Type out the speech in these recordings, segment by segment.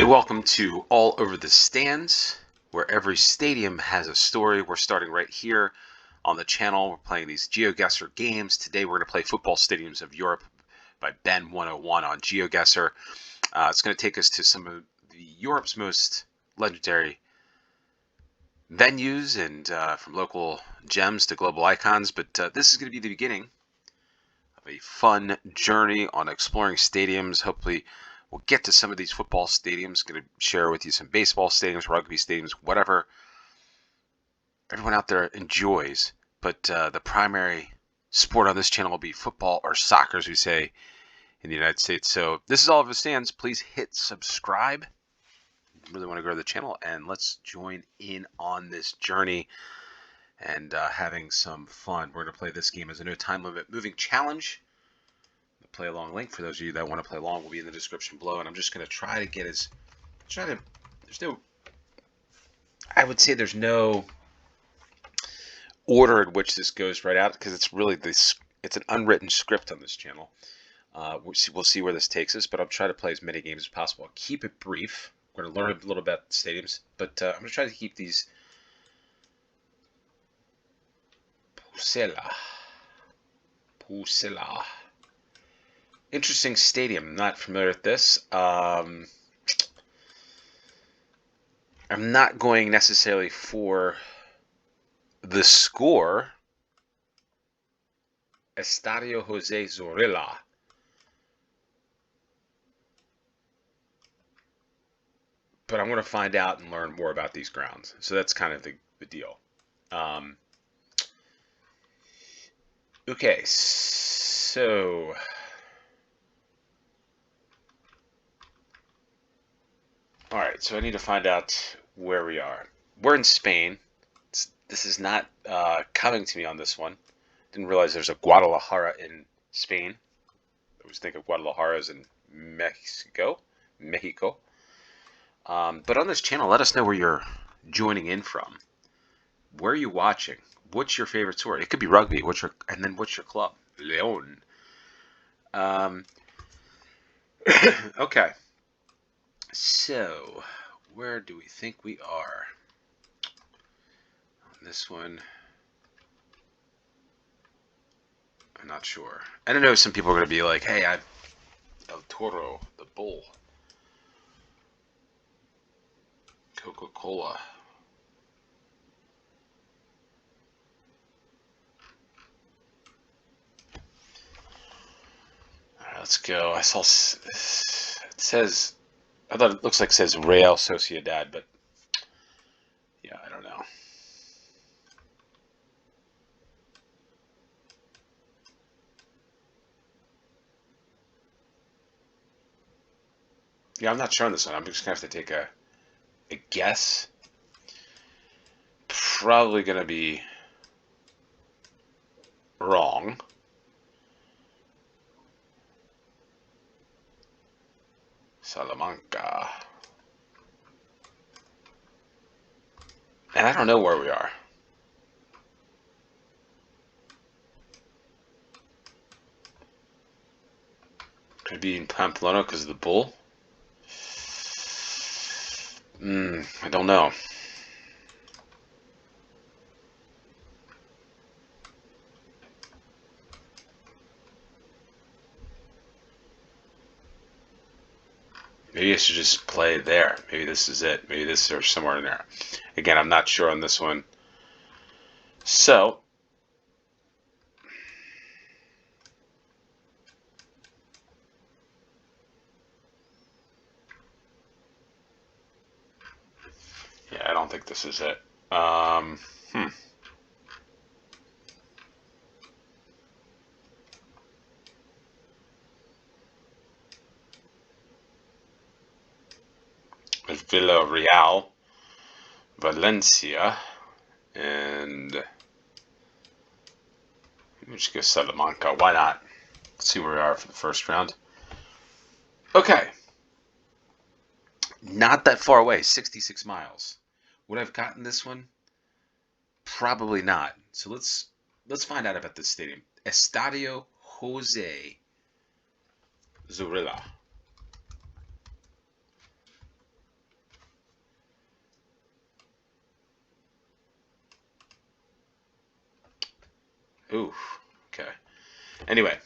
Welcome to All Over the Stands, where every stadium has a story. We're starting right here on the channel. We're playing these GeoGuessr games. Today we're going to play Football Stadiums of Europe by Ben 101 on GeoGuessr. It's going to take us to some of Europe's most legendary venues and from local gems to global icons. But this is going to be the beginning of a fun journey on exploring stadiums. Hopefully we'll get to some of these football stadiums. Going to share with you some baseball stadiums, rugby stadiums, whatever everyone out there enjoys. But the primary sport on this channel will be football, or soccer, as we say in the United States. So this is All Over the Stands. Please hit subscribe. I really want to grow the channel, and let's join in on this journey and having some fun. We're going to play this game as a no time limit moving challenge. Play along link for those of you that want to play along will be in the description below, and I'm just going to try to get there's no, I would say there's no order in which this goes right out, because it's really it's an unwritten script on this channel. We'll see where this takes us, but I'll try to play as many games as possible. I'll keep it brief. We're going to learn a little about stadiums, but I'm going to try to keep these Pusela. Interesting stadium. Not familiar with this. I'm not going necessarily for the score. Estadio Jose Zorrilla. But I'm going to find out and learn more about these grounds. So that's kind of the deal. Okay, so all right, so I need to find out where we are. We're in Spain. This is not coming to me on this one. Didn't realize there's a Guadalajara in Spain. I always think of Guadalajara as in Mexico. But on this channel, let us know where you're joining in from. Where are you watching? What's your favorite sport? It could be rugby. What's your club? León. Okay. So, where do we think we are? On this one, I'm not sure. I don't know, some people are going to be like, hey, El Toro, the bull. Coca-Cola. All right, let's go. I saw, it says, I thought it looks like it says Real Sociedad, but yeah, I don't know. Yeah, I'm not sure on this one. I'm just going to have to take a guess. Probably going to be wrong. Salamanca. And I don't know where we are. Could it be in Pamplona because of the bull? I don't know. Maybe I should just play there. Maybe this is it. Maybe this is somewhere in there. Again, I'm not sure on this one. So, yeah, I don't think this is it. There's Villarreal, Valencia, and let me just go Salamanca. Why not? Let's see where we are for the first round. Okay. Not that far away, 66 miles. Would I have gotten this one? Probably not. So let's find out about this stadium. Estadio Jose Zorrilla. Ooh, okay. Anyway,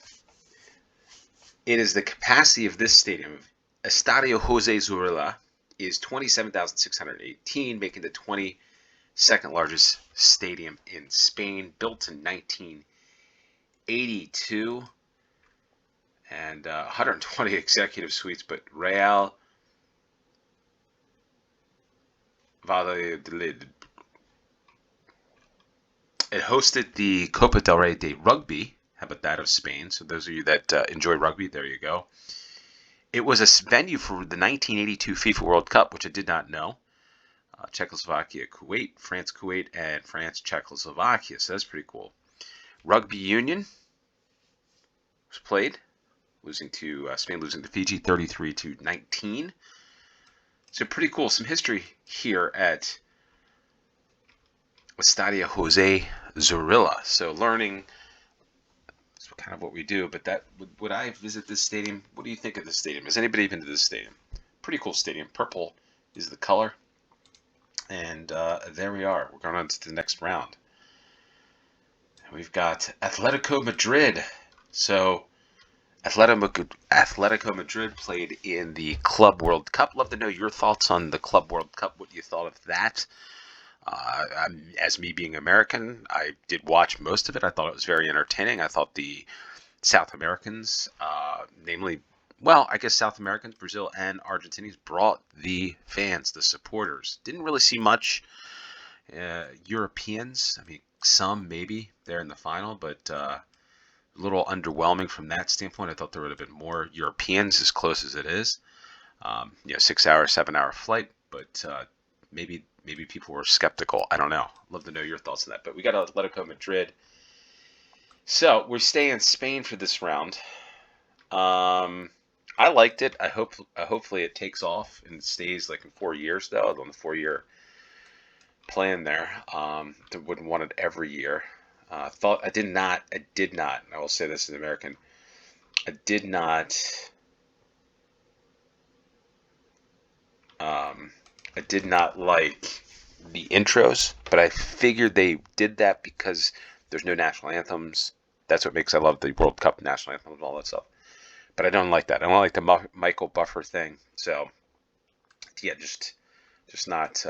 it is the capacity of this stadium. Estadio Jose Zurilla is 27,618, making the 22nd largest stadium in Spain, built in 1982, and 120 executive suites. But Real Valladolid, it hosted the Copa del Rey de Rugby. How about that, of Spain? So those of you that enjoy rugby, there you go. It was a venue for the 1982 FIFA World Cup, which I did not know. Czechoslovakia, Kuwait, France, Kuwait, and France, Czechoslovakia. So that's pretty cool. Rugby Union was played, losing to Spain, losing to Fiji 33-19. So pretty cool. Some history here at Estadio Jose Zorrilla. So learning is kind of what we do. But that would I visit this stadium? What do you think of this stadium? Has anybody been to this stadium? Pretty cool stadium. Purple is the color. And there we are. We're going on to the next round. We've got Atletico Madrid. So Atletico Madrid played in the Club World Cup. Love to know your thoughts on the Club World Cup, what you thought of that. As me being American, I did watch most of it. I thought it was very entertaining. I thought the South Americans, namely, well, I guess South Americans, Brazil and Argentinians, brought the fans, the supporters. Didn't really see much Europeans. I mean, some maybe there in the final, but a little underwhelming from that standpoint. I thought there would have been more Europeans, as close as it is. 6-hour, 7-hour flight, but maybe people were skeptical. I don't know. Love to know your thoughts on that. But we got Atletico Madrid. So we stay in Spain for this round. I liked it. Hopefully it takes off and stays like in 4 years though. On the 4-year plan there. Wouldn't want it every year. I did not. I will say this as an American. I did not like the intros, but I figured they did that because there's no national anthems. That's what makes I love the World Cup national anthems and all that stuff. But I don't like that. I don't like the Michael Buffer thing. So yeah, just not.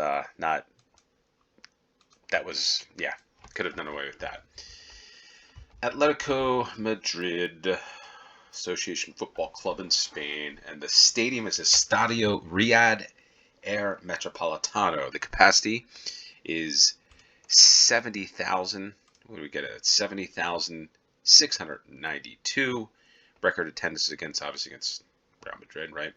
That was, yeah, could have done away with that. Atletico Madrid Association Football Club in Spain, and the stadium is Estadio Riyad Air Metropolitano. The capacity is 70,000. What do we get at? 70,692. Record attendance against Real Madrid, right?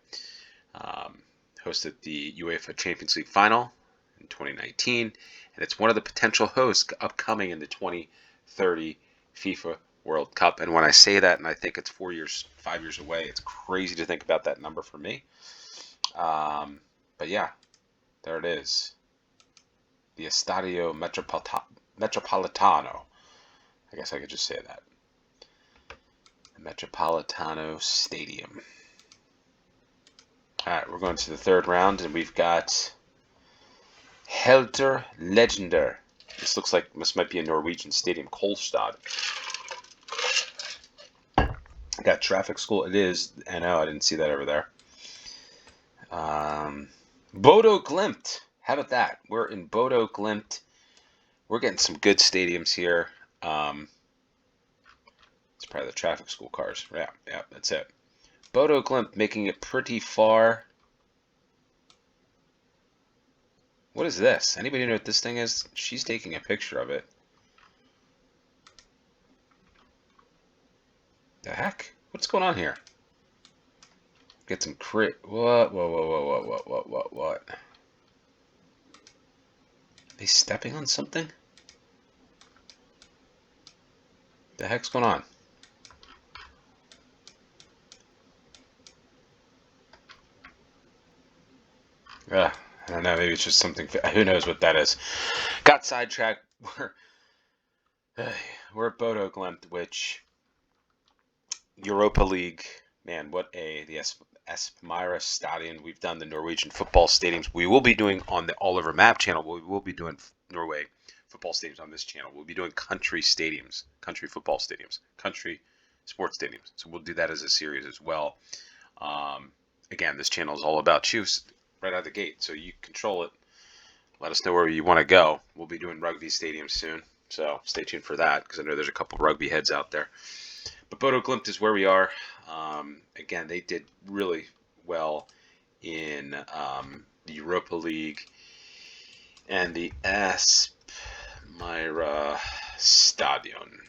Hosted the UEFA Champions League final in 2019, and it's one of the potential hosts upcoming in the 2030 FIFA World Cup. And when I say that, and I think it's 5 years away, it's crazy to think about that number for me. But yeah, there it is. The Estadio Metropolitano. I guess I could just say that. The Metropolitano Stadium. All right, we're going to the third round, and we've got Helter Legender. This looks like this might be a Norwegian stadium, Kolstad. Got traffic school. It is. I know, I didn't see that over there. Bodo Glimt. How about that? We're in Bodo Glimt. We're getting some good stadiums here. It's probably the traffic school cars. Yeah, that's it. Bodo Glimt making it pretty far. What is this? Anybody know what this thing is? She's taking a picture of it. The heck? What's going on here? Get some crit. What? What? Are they stepping on something? The heck's going on? I don't know. Maybe it's just something. Who knows what that is? Got sidetracked. We're at Bodo Glimt, which Europa League. Man, the Espmira Stadion. We've done the Norwegian football stadiums. We will be doing on the All Over Map channel. We will be doing Norway football stadiums on this channel. We'll be doing country stadiums, country football stadiums, country sports stadiums. So we'll do that as a series as well. Again, this channel is all about you right out of the gate, so you control it. Let us know where you want to go. We'll be doing rugby stadiums soon, so stay tuned for that, because I know there's a couple rugby heads out there. But Bodo Glimt is where we are. Again, they did really well in the Europa League, and the Asmira Stadion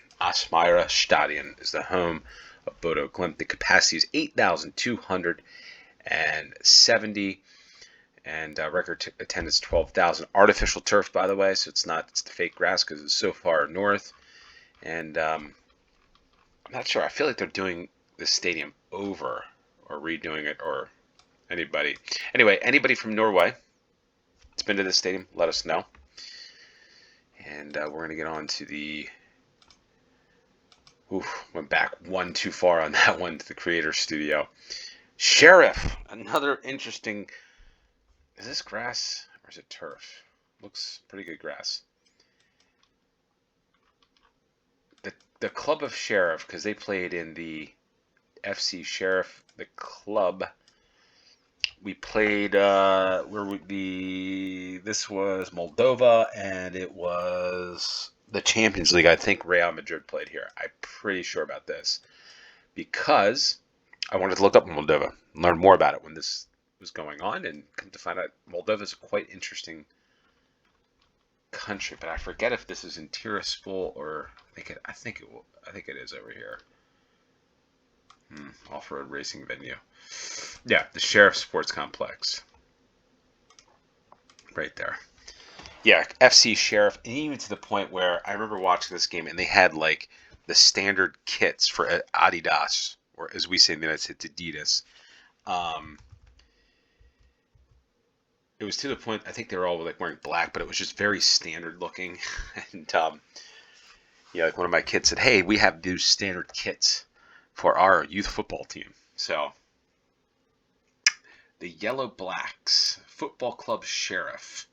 is the home of Bodo Glimt. The capacity is 8,270, and record attendance 12,000. Artificial turf, by the way, so it's the fake grass because it's so far north. And I'm not sure. I feel like they're doing this stadium over or redoing it, or anybody. Anyway, anybody from Norway that's been to this stadium, let us know. And we're going to get on to the... went back one too far on that one, to the Creator Studio. Sheriff, another interesting... Is this grass or is it turf? Looks pretty good grass. The club of Sheriff, because they played in the FC Sheriff, the club. We played this was Moldova, and it was the Champions League. I think Real Madrid played here. I'm pretty sure about this, because I wanted to look up Moldova, learn more about it when this was going on, and come to find out Moldova is a quite interesting country. But I forget if this is in Tiraspol, or I think it is over here. Off-road racing venue. Yeah, the Sheriff Sports Complex. Right there. Yeah, FC Sheriff, and even to the point where I remember watching this game, and they had like the standard kits for Adidas, or as we say in the United States, Adidas. It was to the point, I think they were all like wearing black, but it was just very standard looking. And yeah, like one of my kids said, "Hey, we have these standard kits for our youth football team." So the Yellow Blacks Football Club Sheriff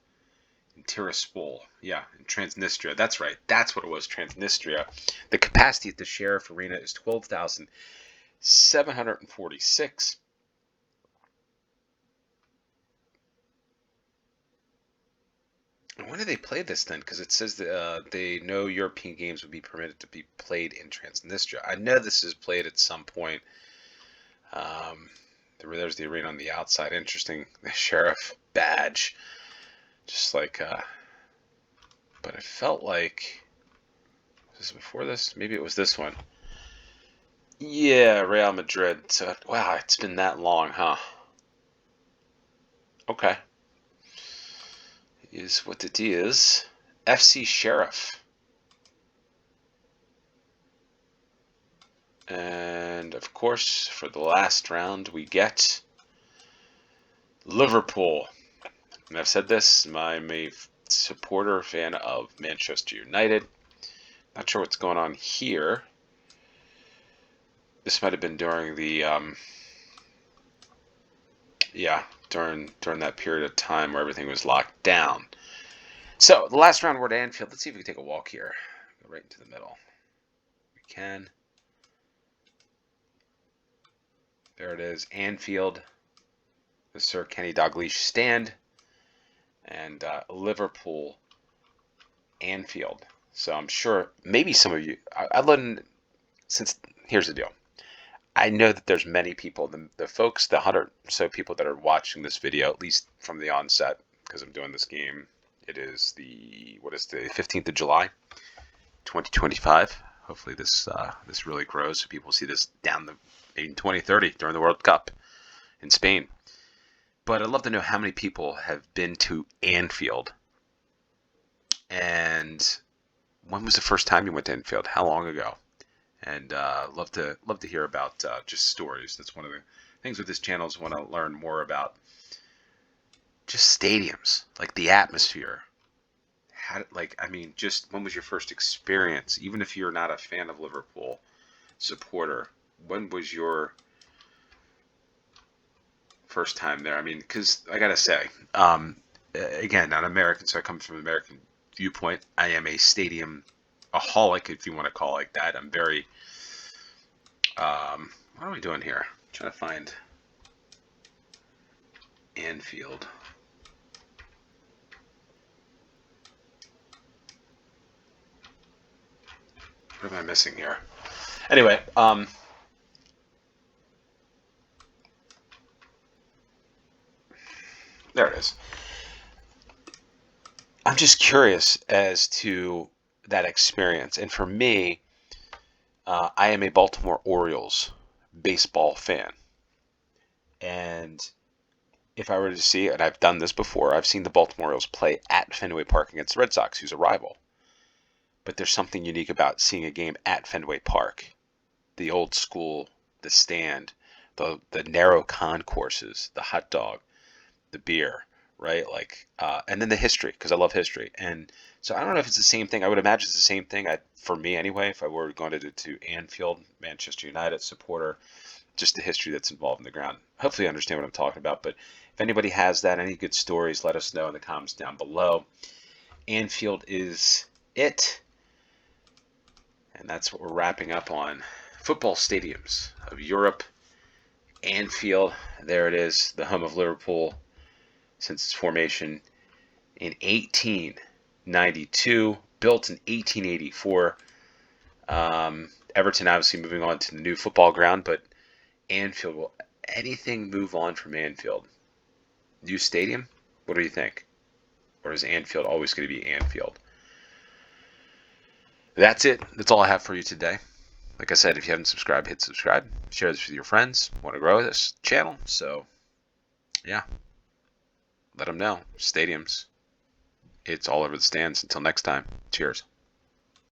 in Tiraspol, yeah, in Transnistria. That's right, that's what it was, Transnistria. The capacity at the Sheriff Arena is 12,746. When do they play this then? Because it says that no European games would be permitted to be played in Transnistria. I know this is played at some point. There's the arena on the outside. Interesting. The Sheriff badge. Just like, but it felt like, was this before this? Maybe it was this one. Yeah, Real Madrid. So, wow, it's been that long, huh? Okay. Is what it is. FC Sheriff. And of course, for the last round, we get Liverpool. And I've said this, I'm a supporter, fan of Manchester United. Not sure what's going on here. This might have been during the during that period of time where everything was locked down. So the last round, we're at Anfield. Let's see if we can take a walk here. Go right into the middle. We can. There it is, Anfield, the Sir Kenny Dalglish stand, and Liverpool, Anfield. So I'm sure maybe some of you, here's the deal. I know that there's many people, the folks, the 100 or so people that are watching this video, at least from the onset, because I'm doing this game. It is the 15th of July, 2025. Hopefully this really grows so people see this in 2030 during the World Cup in Spain. But I'd love to know how many people have been to Anfield. And when was the first time you went to Anfield? How long ago? And love to hear about just stories. That's one of the things with this channel, is want to learn more about just stadiums, like the atmosphere. Just when was your first experience? Even if you're not a fan of Liverpool supporter, when was your first time there? I mean, because I gotta say, again, not American, so I come from American viewpoint. I am a stadium-aholic, if you want to call it like that. I'm very, what are we doing here? I'm trying to find Anfield. What am I missing here? Anyway, there it is. I'm just curious as to that experience. And for me, I am a Baltimore Orioles baseball fan. And if I were to see, and I've done this before, I've seen the Baltimore Orioles play at Fenway Park against the Red Sox, who's a rival. But there's something unique about seeing a game at Fenway Park. The old school, the stand, the narrow concourses, the hot dog, the beer, right? Like, and then the history, because I love history. And so I don't know if it's the same thing. I would imagine it's the same thing for me anyway. If I were going to Anfield, Manchester United supporter, just the history that's involved in the ground. Hopefully, you understand what I'm talking about. But if anybody has that, any good stories, let us know in the comments down below. Anfield is it, and that's what we're wrapping up on. Football stadiums of Europe. Anfield, there it is, the home of Liverpool since its formation in 1892, built in 1884. Everton obviously moving on to the new football ground, but Anfield, will anything move on from Anfield? New stadium? What do you think? Or is Anfield always going to be Anfield? That's it. That's all I have for you today. Like I said, if you haven't subscribed, hit subscribe. Share this with your friends. Want to grow this channel? So, yeah. Let them know. Stadiums. It's all over the stands. Until next time. Cheers.